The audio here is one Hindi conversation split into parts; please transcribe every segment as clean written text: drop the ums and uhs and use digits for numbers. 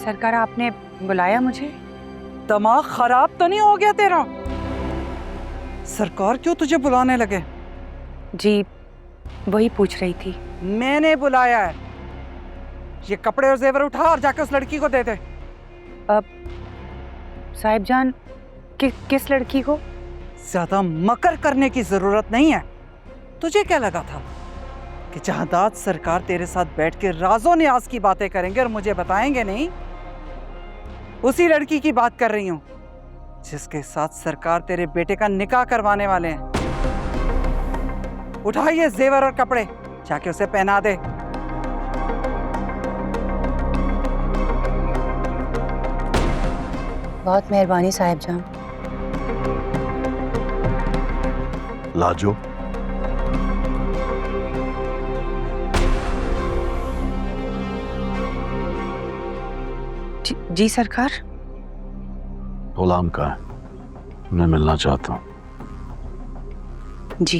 सरकार आपने बुलाया मुझे? दिमाग खराब तो नहीं हो गया तेरा? सरकार क्यों तुझे बुलाने लगे? जी वही पूछ रही थी। मैंने बुलाया है। ये कपड़े और जेवर उठा और जाके उस लड़की को दे दे। अब साहिब जान किस लड़की को? ज्यादा मकर करने की जरूरत नहीं है। तुझे क्या लगा था कि जहादात सरकार तेरे साथ बैठ के राजो न्याज की बातें करेंगे और मुझे बताएंगे नहीं? उसी लड़की की बात कर रही हूँ जिसके साथ सरकार तेरे बेटे का निकाह करवाने वाले हैं। उठा ये जेवर और कपड़े, जाके उसे पहना दे। बहुत मेहरबानी साहिब जान। लाजो, जी सरकार। गुलाम का है, मैं मिलना चाहता हूँ। जी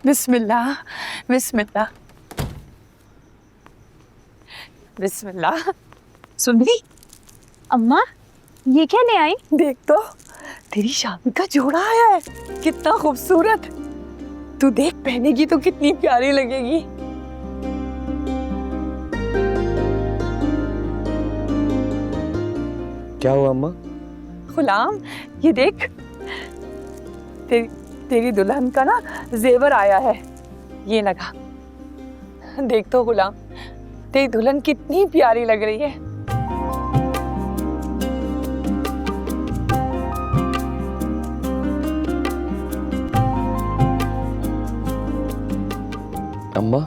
बिस्मिल्लाह बिस्मिल्लाह बिस्मिल्लाह। सुनली अम्मा, ये क्या ले आई? देख तो, तेरी शादी का जोड़ा आया है। कितना खूबसूरत। तू देख, पहनेगी तो कितनी प्यारी लगेगी। क्या हुआ अम्मा? गुलाम, ये देख, तेरी दुल्हन का ना जेवर आया है। ये लगा। देख तो गुलाम, तेरी दुल्हन कितनी प्यारी लग रही है। अम्मा,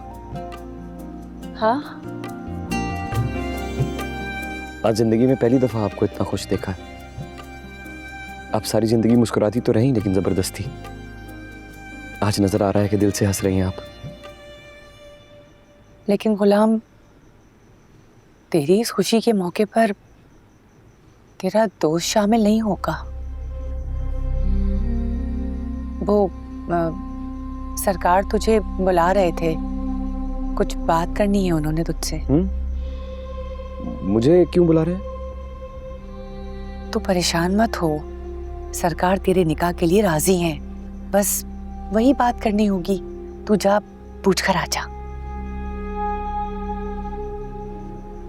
हाँ, आज जिंदगी में पहली दफा आपको इतना खुश देखा है। आप सारी जिंदगी मुस्कुराती तो रही, लेकिन जबरदस्ती। आज नजर आ रहा है कि दिल से हंस रही हैं आप। लेकिन गुलाम, तेरी इस खुशी के मौके पर तेरा दोस्त शामिल नहीं होगा। वो सरकार तुझे बुला रहे थे, कुछ बात करनी है उन्होंने तुझसे। मुझे क्यों बुला रहे हैं? तू परेशान मत हो, सरकार तेरे निकाह के लिए राजी हैं। बस वही बात करनी होगी। तू जा, पूछ कर आ जा।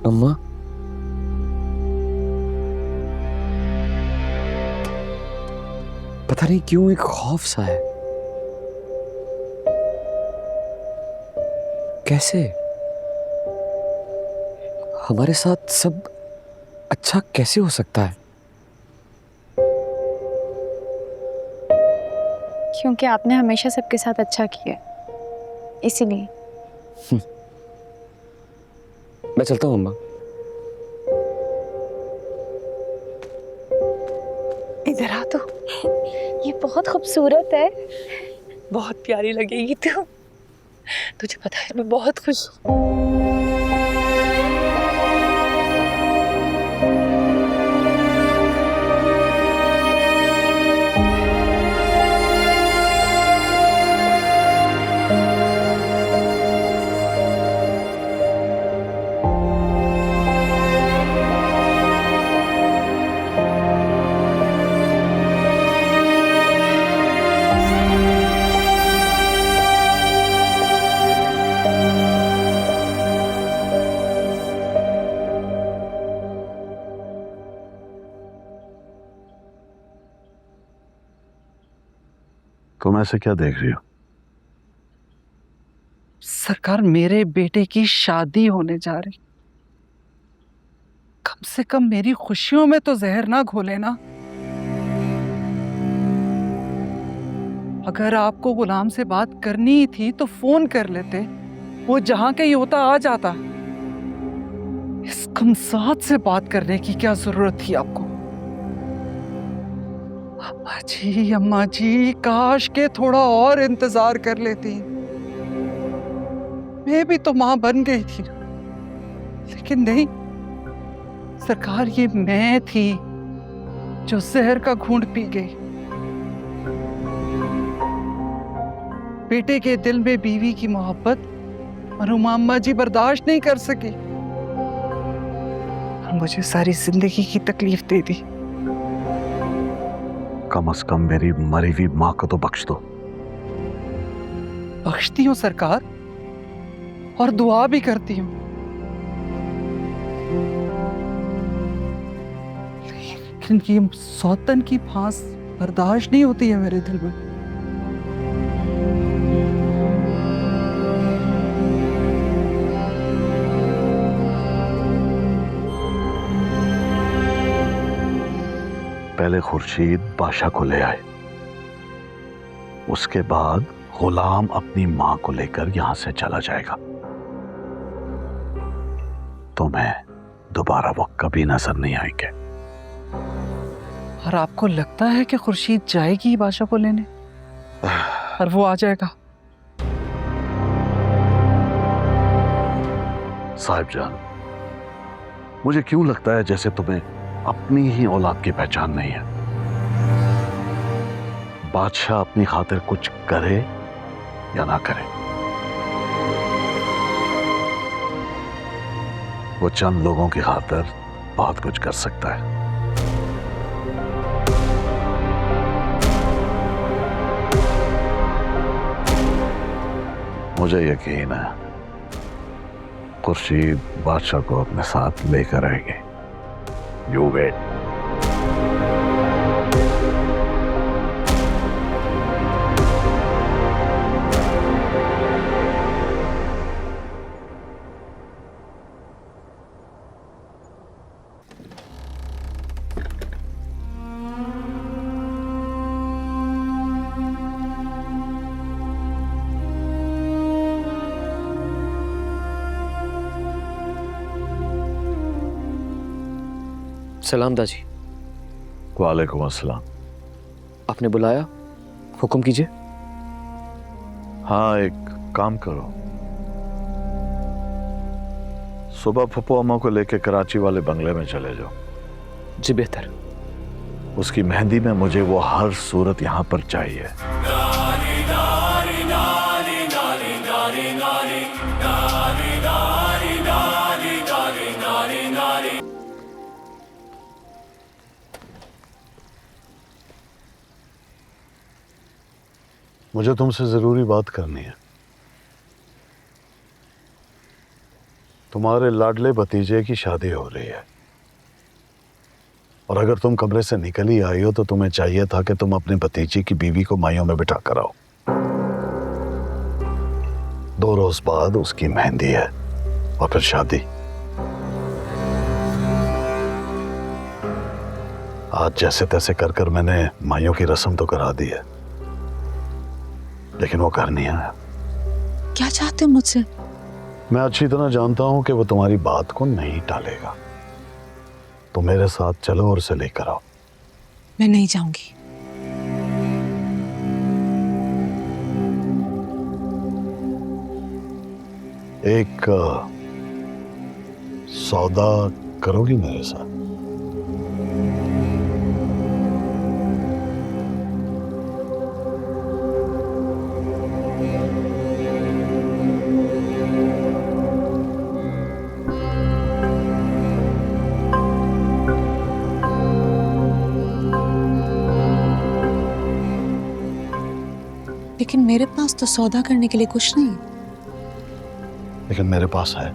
अम्मा, पता नहीं क्यों एक खौफ सा है। कैसे? हमारे साथ सब अच्छा कैसे हो सकता है? क्योंकि आपने हमेशा सबके साथ अच्छा किया, इसीलिए। मैं चलता हूँ अम्मा। इधर आ तू। ये बहुत खूबसूरत है। बहुत प्यारी लगेगी तू। तुझे पता है, मैं बहुत खुश हूँ। तुम ऐसे क्या देख रही हो? सरकार, मेरे बेटे की शादी होने जा रही। कम से कम मेरी खुशियों में तो जहर ना घोले ना। अगर आपको गुलाम से बात करनी ही थी तो फोन कर लेते, वो जहां कहीं होता आ जाता। इस कमसात से बात करने की क्या जरूरत थी आपको? अम्मा जी, काश के थोड़ा और इंतजार कर लेती। मैं भी तो मां बन गई थी, लेकिन नहीं। सरकार, ये मैं थी जो जहर का घूंट पी गई। बेटे के दिल में बीवी की मोहब्बत मरहूमा अम्मा जी बर्दाश्त नहीं कर सकी और मुझे सारी जिंदगी की तकलीफ दे दी। कम से कम मेरी मरी हुई माँ को तो बख्श दो। बख्शती हूँ सरकार, और दुआ भी करती हूँ, लेकिन ये सौतन की फांस बर्दाश्त नहीं होती है मेरे दिल में। पहले खुर्शीद बादशाह को ले आए, उसके बाद गुलाम अपनी मां को लेकर यहां से चला जाएगा। तुम्हें दोबारा वो कभी नजर नहीं आएंगे। और आपको लगता है कि खुर्शीद जाएगी बादशाह को लेने और वो आ जाएगा? साहिबजान, मुझे क्यों लगता है जैसे तुम्हें अपनी ही औलाद की पहचान नहीं है। बादशाह अपनी खातिर कुछ करे या ना करे, वो चंद लोगों की खातिर बहुत कुछ कर सकता है। मुझे यकीन है खुर्शीद बादशाह को अपने साथ लेकर आएंगे। You wait. सलाम दाजी। वालेकुम अस्सलाम। आपने बुलाया, हुक्म कीजिए। हाँ, एक काम करो, सुबह फुप्पो अम्मा को लेके कराची वाले बंगले में चले जाओ। जी बेहतर। उसकी मेहंदी में मुझे वो हर सूरत यहाँ पर चाहिए। मुझे तुमसे जरूरी बात करनी है। तुम्हारे लाडले भतीजे की शादी हो रही है, और अगर तुम कमरे से निकल ही आई हो तो तुम्हें चाहिए था कि तुम अपने भतीजे की बीवी को माइयों में बिठा कर आओ। 2 रोज बाद उसकी मेहंदी है और फिर शादी। आज जैसे तैसे कर कर मैंने माइयों की रस्म तो करा दी है, लेकिन वो घर नहीं आया। क्या चाहते हो मुझसे? मैं अच्छी तरह जानता हूं कि वो तुम्हारी बात को नहीं टालेगा, तो मेरे साथ चलो और उसे लेकर आओ। मैं नहीं जाऊंगी। एक सौदा करोगी मेरे साथ? लेकिन मेरे पास तो सौदा करने के लिए कुछ नहीं। लेकिन मेरे पास है।